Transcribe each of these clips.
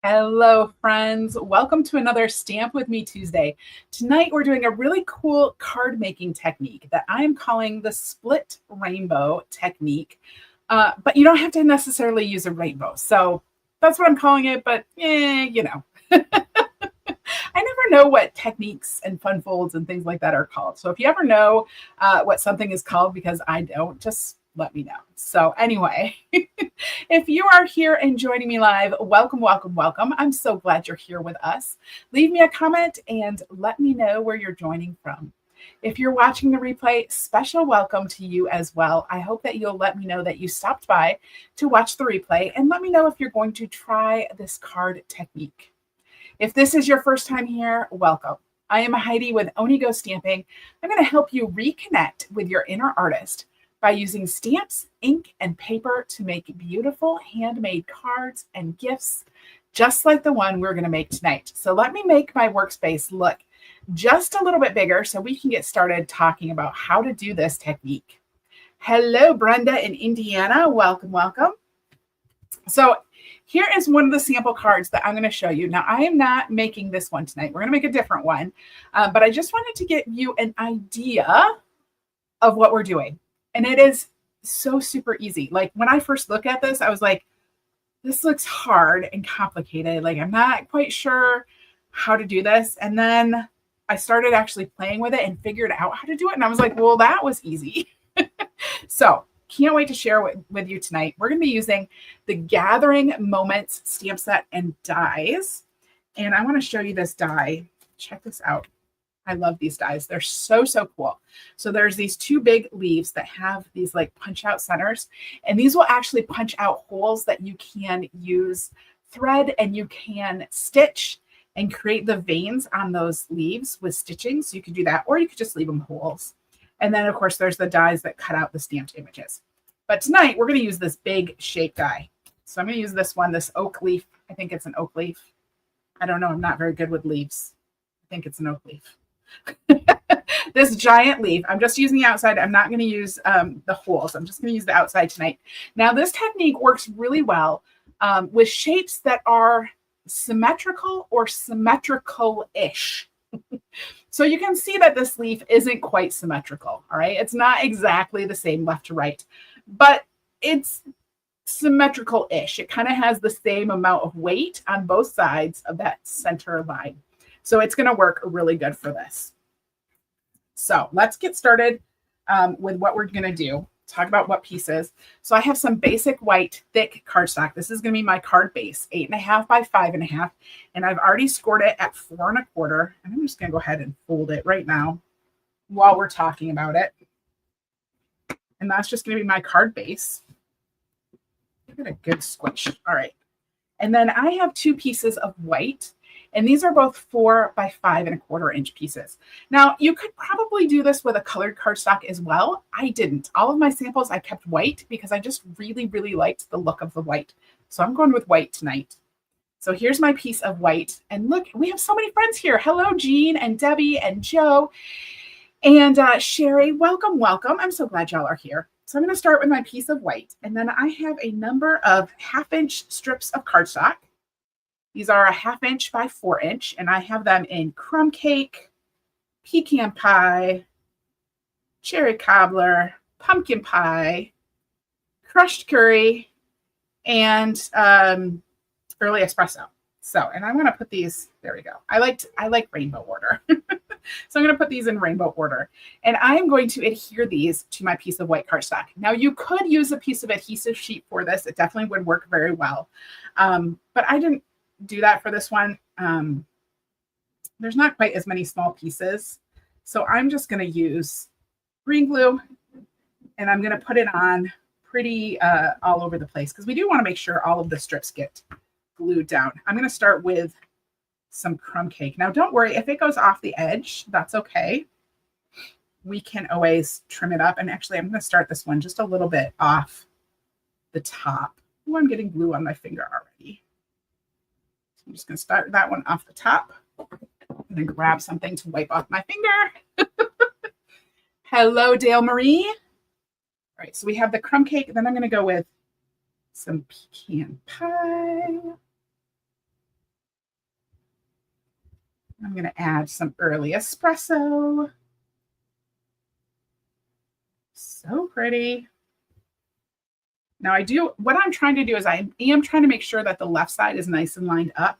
Hello, friends. Welcome to another Stamp With Me Tuesday. Tonight, we're doing a really cool card making technique that I'm calling the split rainbow technique. But you don't have to necessarily use a rainbow. So that's what I'm calling it. But, I never know what techniques and fun folds and things like that are called. So if you ever know what something is called, because I don't, just let me know. So anyway, if you are here and joining me live, welcome, welcome, welcome. I'm so glad you're here with us. Leave me a comment and let me know where you're joining from. If you're watching the replay, special welcome to you as well. I hope that you'll let me know that you stopped by to watch the replay and let me know if you're going to try this card technique. If this is your first time here, welcome. I am Heidi with Onigo Stamping. I'm going to help you reconnect with your inner artist by using stamps, ink, and paper to make beautiful handmade cards and gifts, just like the one we're going to make tonight. So let me make my workspace look just a little bit bigger so we can get started talking about how to do this technique. Hello, Brenda in Indiana. Welcome, welcome. So here is one of the sample cards that I'm going to show you. Now, I am not making this one tonight. We're going to make a different one, but I just wanted to get you an idea of what we're doing. And it is so super easy. Like when I first look at this, I was like, this looks hard and complicated. Like I'm not quite sure how to do this. And then I started actually playing with it and figured out how to do it. And I was like, well, that was easy. So can't wait to share with you tonight. We're going to be using the Gathering Moments stamp set and dies. And I want to show you this die. Check this out. I love these dies. They're so, so cool. So there's these two big leaves that have these like punch out centers, and these will actually punch out holes that you can use thread and you can stitch and create the veins on those leaves with stitching. So you could do that, or you could just leave them holes. And then of course there's the dies that cut out the stamped images. But tonight we're going to use this big shape die. So I'm going to use this one, this oak leaf. I think it's an oak leaf. I don't know. I'm not very good with leaves. I think it's an oak leaf. This giant leaf. I'm just using the outside. I'm not going to use the holes. I'm just going to use the outside tonight. Now, this technique works really well with shapes that are symmetrical or symmetrical-ish. So you can see that this leaf isn't quite symmetrical. All right. It's not exactly the same left to right, but it's symmetrical-ish. It kind of has the same amount of weight on both sides of that center line. So it's going to work really good for this. So let's get started with what we're going to do. Talk about what pieces. So I have some basic white thick cardstock. This is going to be my card base, 8.5 by 5.5. And I've already scored it at 4 1/4. And I'm just going to go ahead and fold it right now while we're talking about it. And that's just going to be my card base. Give it a good squish. All right. And then I have 2 pieces of white. And these are both 4 by 5 1/4 inch pieces. Now, you could probably do this with a colored cardstock as well. I didn't. All of my samples I kept white because I just really, really liked the look of the white. So I'm going with white tonight. So here's my piece of white. And look, we have so many friends here. Hello, Jean and Debbie and Joe and Sherry. Welcome, welcome. I'm so glad y'all are here. So I'm going to start with my piece of white. And then I have a number of 1/2 inch strips of cardstock. These are 1/2 inch by 4 inch, and I have them in crumb cake, pecan pie, cherry cobbler, pumpkin pie, crushed curry, and early espresso. So, and I'm going to put these, there we go. I like rainbow order. So I'm going to put these in rainbow order. And I am going to adhere these to my piece of white cardstock. Now, you could use a piece of adhesive sheet for this. It definitely would work very well. But I didn't do that for this one. There's not quite as many small pieces. So I'm just going to use green glue and I'm going to put it on pretty all over the place because we do want to make sure all of the strips get glued down. I'm going to start with some crumb cake. Now, don't worry if it goes off the edge, that's okay. We can always trim it up. And actually, I'm going to start this one just a little bit off the top. Oh, I'm getting glue on my finger already. I'm just going to start that one off the top and then grab something to wipe off my finger. Hello, Dale Marie. All right, so we have the crumb cake. Then I'm going to go with some pecan pie. I'm going to add some early espresso. So pretty. Now what I'm trying to do is I am trying to make sure that the left side is nice and lined up.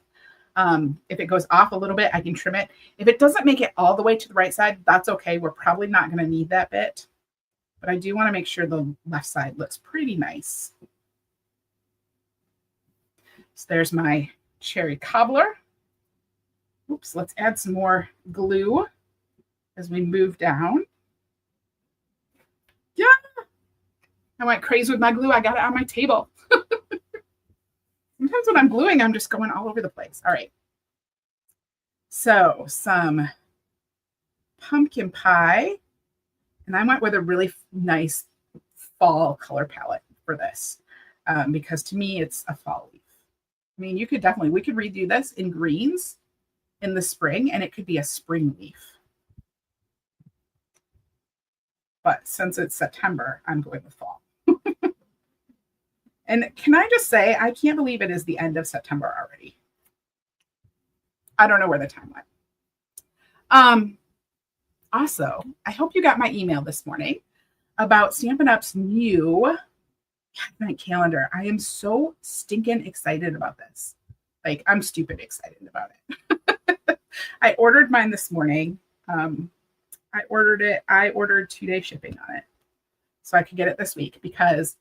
If it goes off a little bit, I can trim it. If it doesn't make it all the way to the right side, that's okay. We're probably not going to need that bit. But I do want to make sure the left side looks pretty nice. So there's my cherry cobbler. Oops, let's add some more glue as we move down. Yeah, I went crazy with my glue. I got it on my table. Sometimes when I'm gluing, I'm just going all over the place. All right. So some pumpkin pie. And I went with a really nice fall color palette for this because to me, it's a fall leaf. I mean, we could redo this in greens in the spring and it could be a spring leaf. But since it's September, I'm going with fall. And can I just say, I can't believe it is the end of September already. I don't know where the time went. Also, I hope you got my email this morning about Stampin' Up's new Advent calendar. I am so stinking excited about this. Like, I'm stupid excited about it. I ordered mine this morning. I ordered 2-day shipping on it so I could get it this week because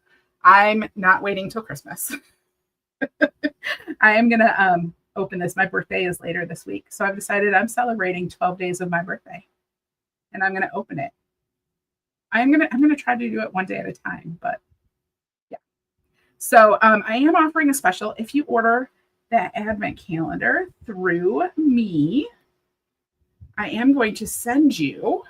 I'm not waiting till Christmas. I am going to open this. My birthday is later this week. So I've decided I'm celebrating 12 days of my birthday and I'm going to open it. I'm going to try to do it one day at a time, but yeah. So I am offering a special. If you order that Advent calendar through me, I am going to send you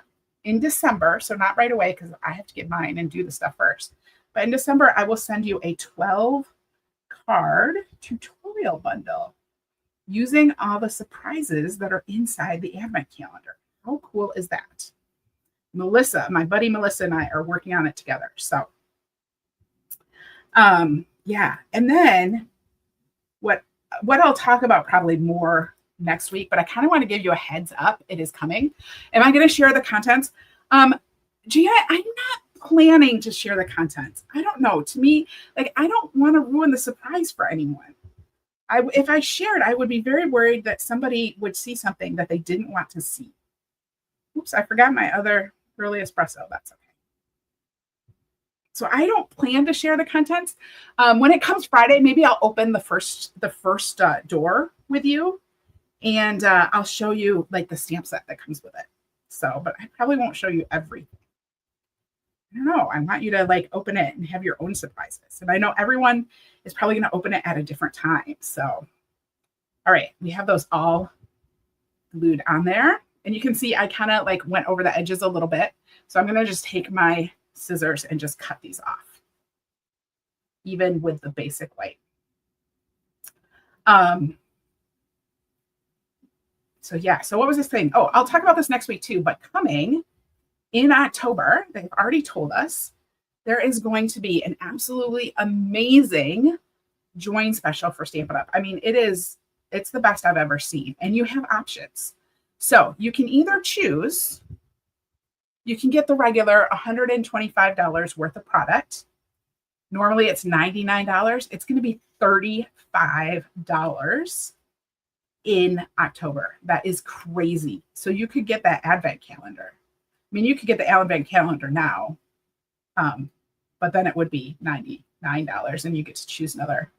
in December. So not right away because I have to get mine and do the stuff first. But in December, I will send you a 12 card tutorial bundle using all the surprises that are inside the Advent calendar. How cool is that? Melissa, my buddy Melissa and I are working on it together. So, yeah. And then what I'll talk about probably more next week, but I kind of want to give you a heads up. It is coming. Am I going to share the contents? Gia, I'm not planning to share the contents. I don't know. To me, like, I don't want to ruin the surprise for anyone. If I shared, I would be very worried that somebody would see something that they didn't want to see. Oops, I forgot my other early espresso. That's okay. So I don't plan to share the contents. When it comes Friday, maybe I'll open the first door with you, and I'll show you like the stamp set that comes with it. So, but I probably won't show you everything. I don't know. I want you to like open it and have your own surprises. And I know everyone is probably going to open it at a different time. So, all right, we have those all glued on there. And you can see I kind of like went over the edges a little bit. So I'm going to just take my scissors and just cut these off, even with the basic white. So yeah, so what was this thing? Oh, I'll talk about this next week too, but coming in October, they've already told us there is going to be an absolutely amazing join special for Stampin' Up. I mean, it's the best I've ever seen. And you have options. So you can either choose, you can get the regular $125 worth of product. Normally it's $99. It's going to be $35 in October. That is crazy. So you could get that Advent calendar. I mean, you could get the Advent calendar now, but then it would be $99 and you get to choose another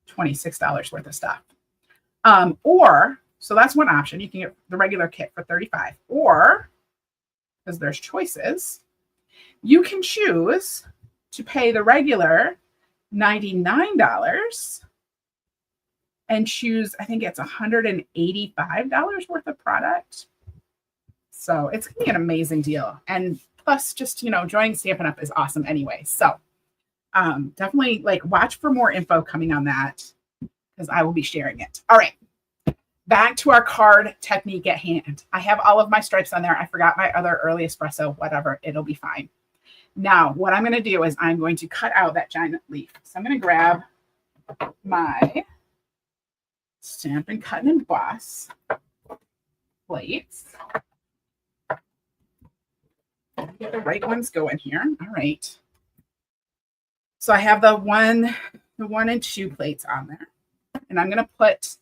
$26 worth of stuff. So that's one option. You can get the regular kit for $35, or because there's choices, you can choose to pay the regular $99 and choose, I think it's $185 worth of product. So it's going to be an amazing deal. And plus just, joining Stampin' Up is awesome anyway. So definitely like watch for more info coming on that because I will be sharing it. All right. Back to our card technique at hand. I have all of my stripes on there. I forgot my other early espresso, whatever. It'll be fine. Now, what I'm going to do is I'm going to cut out that giant leaf. So I'm going to grab my Stamp and cut and emboss plates. Get the right ones going here. All right. So I have the 1 and 2 plates on there. And I'm going to put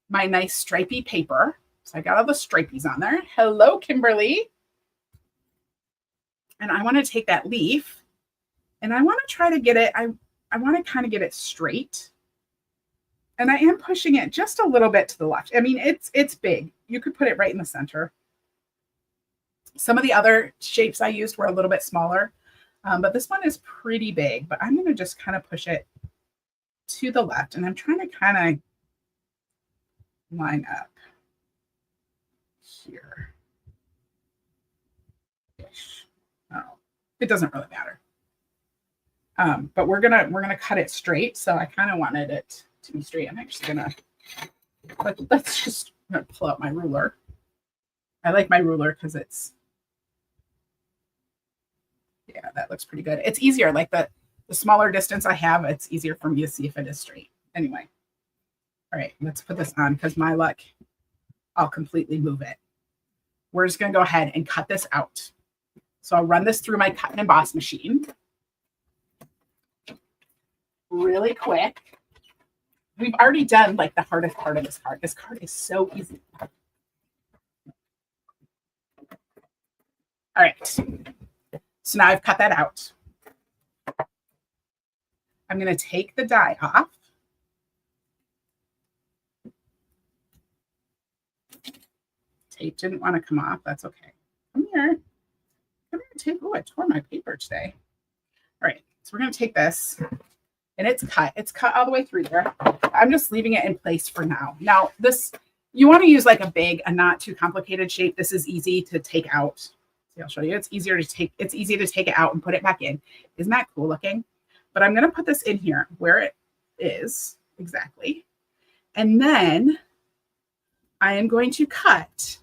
my nice stripy paper. So I got all the stripies on there. Hello, Kimberly. And I want to take that leaf and I want to try to get it. I want to kind of get it straight. And I am pushing it just a little bit to the left. I mean, it's big. You could put it right in the center. Some of the other shapes I used were a little bit smaller, but this one is pretty big. But I'm going to just kind of push it to the left. And I'm trying to kind of line up here. Oh, it doesn't really matter. But we're gonna cut it straight. So I kind of wanted it to be straight. I'm actually gonna let's just pull out my ruler. I like my ruler because it's, yeah, that looks pretty good. It's easier, like the smaller distance I have, it's easier for me to see if it is straight. Anyway, all right, let's put this on because my luck, I'll completely move it. We're just gonna go ahead and cut this out. So I'll run this through my cut and emboss machine really quick. We've already done like the hardest part of this card. This card is so easy. All right. So now I've cut that out. I'm going to take the die off. Tape didn't want to come off. That's okay. Come here. Come here, tape. Oh, I tore my paper today. All right. So we're going to take this. And it's cut. It's cut all the way through there. I'm just leaving it in place for now. Now, this, you want to use like a not too complicated shape. This is easy to take out. See, I'll show you. It's easy to take it out and put it back in. Isn't that cool looking? But I'm going to put this in here where it is exactly. And then I am going to cut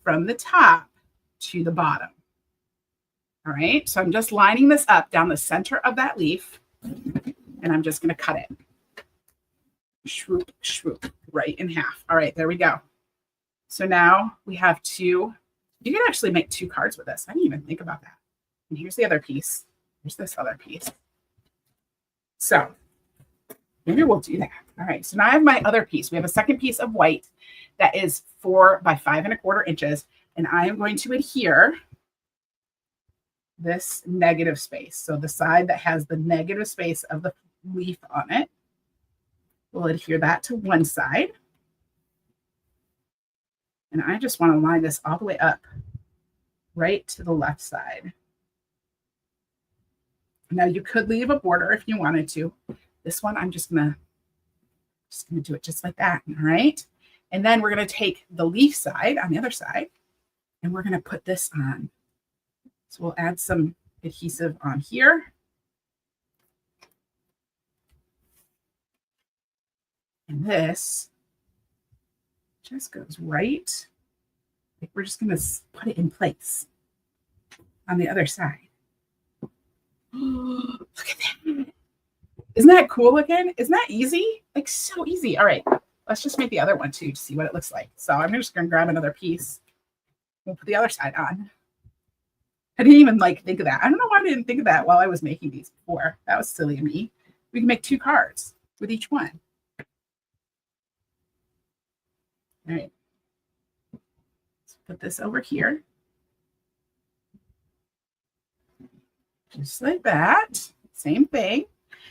from the top to the bottom. All right, so I'm just lining this up down the center of that leaf, and I'm just going to cut it. Shroop, shroop, right in half. All right, there we go. So now we have two. You can actually make 2 cards with this. I didn't even think about that. And here's the other piece. Here's this other piece. So maybe we'll do that. All right, so now I have my other piece. We have a second piece of white that is 4 by 5 1/4 inches, and I am going to adhere this negative space. So the side that has the negative space of the leaf on it, we'll adhere that to one side. And I just want to line this all the way up right to the left side. Now you could leave a border if you wanted to. This one, I'm just gonna do it just like that. All right. And then we're gonna take the leaf side on the other side, and we're gonna put this on. So we'll add some adhesive on here. And this just goes right. Like we're just going to put it in place on the other side. Look at that. Isn't that cool looking? Isn't that easy? Like so easy. All right, let's just make the other one too to see what it looks like. So I'm just going to grab another piece. We'll put the other side on. I didn't even like think of that. I don't know why I didn't think of that while I was making these before. That was silly of me. We can make 2 cards with each one. All right. Let's put this over here. Just like that. Same thing.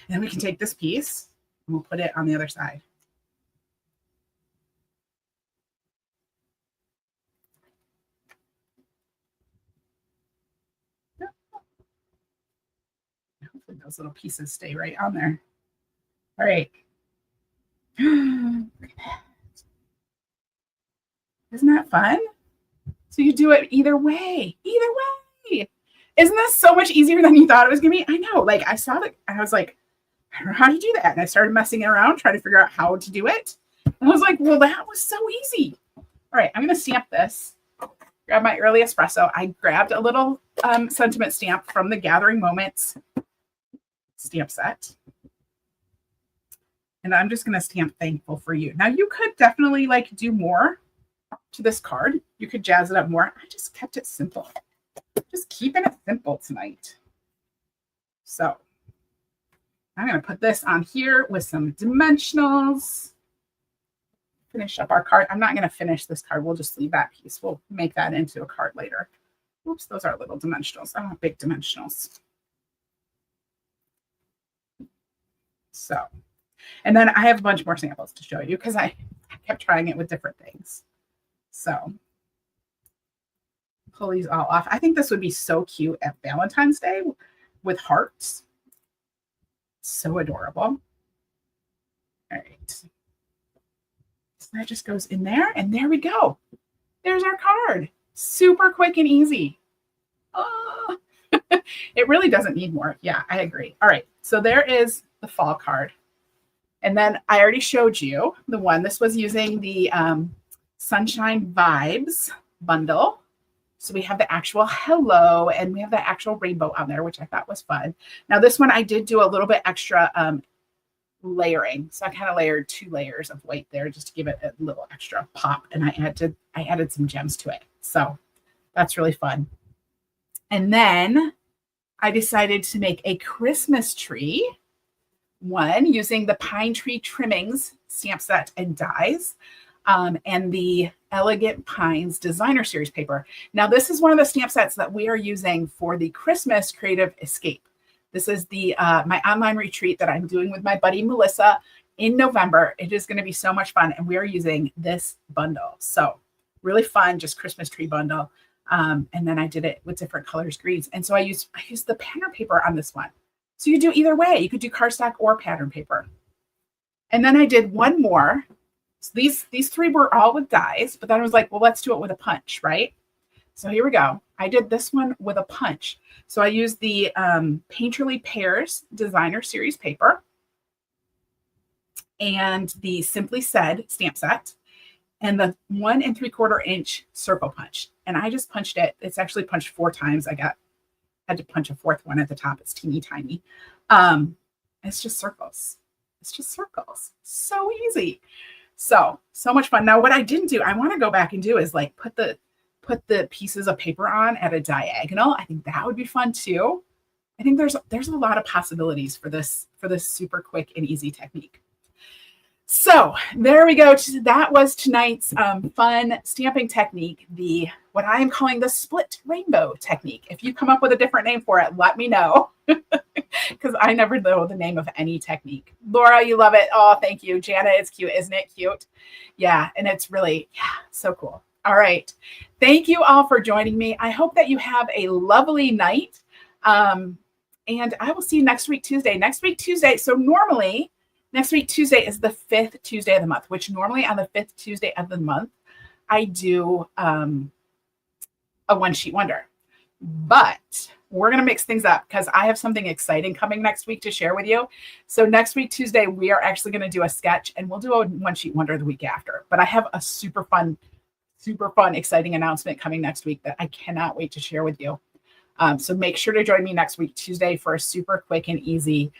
And then we can take this piece and we'll put it on the other side. Hopefully those little pieces stay right on there. All right. Look at that. Isn't that fun? So you do it either way. Either way. Isn't this so much easier than you thought it was going to be? I know. Like I saw that. I was like, I don't know how to do that. And I started messing around, trying to figure out how to do it. And I was like, well, that was so easy. All right. I'm going to stamp this. Grab my early espresso. I grabbed a little sentiment stamp from the Gathering Moments stamp set. And I'm just going to stamp thankful for you. Now you could definitely like do more to this card. You could jazz it up more. I just kept it simple. Just keeping it simple tonight. So I'm going to put this on here with some dimensionals. Finish up our card. I'm not going to finish this card. We'll just leave that piece. We'll make that into a card later. Oops, those are little dimensionals. I want big dimensionals. So, and then I have a bunch more samples to show you because I kept trying it with different things. So pull these all off. I think this would be so cute at Valentine's Day with hearts. So adorable. All right. So that just goes in there, and there we go. There's our card. Super quick and easy. Oh, it really doesn't need more. Yeah, I agree. All right, so there is the fall card. And then I already showed you the one. This was using the Sunshine Vibes bundle. So we have the actual hello, and we have the actual rainbow on there, which I thought was fun. Now this one I did do a little bit extra layering. So I kind of layered 2 layers of white there just to give it a little extra pop. And I added some gems to it. So that's really fun. And then I decided to make a Christmas tree one using the Pine Tree Trimmings stamp set and dies. And the Elegant Pines Designer Series paper. Now, this is one of the stamp sets that we are using for the Christmas Creative Escape. This is the my online retreat that I'm doing with my buddy Melissa in November. It is going to be so much fun, and we are using this bundle. So really fun, just Christmas tree bundle. And then I did it with different colors, greens. And so I used the pattern paper on this one. So you do either way. You could do cardstock or pattern paper. And then I did one more. So these 3 were all with dies, but then I was like, well, let's do it with a punch, right? So here we go. I did this one with a punch. So I used the Painterly Pears Designer Series paper and the Simply Said stamp set and the 1 3/4 inch circle punch. And I just punched it. It's actually punched 4 times. Had to punch a 4th one at the top. It's teeny tiny. It's just circles. It's just circles. So easy. So much fun. Now, what I didn't do, I want to go back and do is like put the pieces of paper on at a diagonal. I think that would be fun too. I think there's a lot of possibilities for this super quick and easy technique. So there we go. That was tonight's fun stamping technique, what I am calling the split rainbow technique. If you come up with a different name for it, let me know. Because I never know the name of any technique. Laura, you love it. Oh, thank you. Jana, it's cute. Isn't it cute? Yeah, and it's really, so cool. All right. Thank you all for joining me. I hope that you have a lovely night. And I will see you next week, Tuesday. Next week, Tuesday. So normally, next week, Tuesday is the 5th Tuesday of the month, which normally on the 5th Tuesday of the month, I do a one-sheet wonder. But we're going to mix things up because I have something exciting coming next week to share with you. So next week, Tuesday, we are actually going to do a sketch, and we'll do a one-sheet wonder the week after. But I have a super fun, exciting announcement coming next week that I cannot wait to share with you. So make sure to join me next week, Tuesday, for a super quick and easy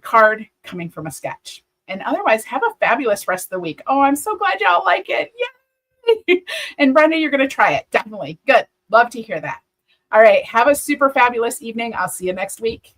card coming from a sketch. And otherwise, have a fabulous rest of the week. Oh, I'm so glad y'all like it. Yay! And Brenda, you're going to try it. Definitely. Good. Love to hear that. All right. Have a super fabulous evening. I'll see you next week.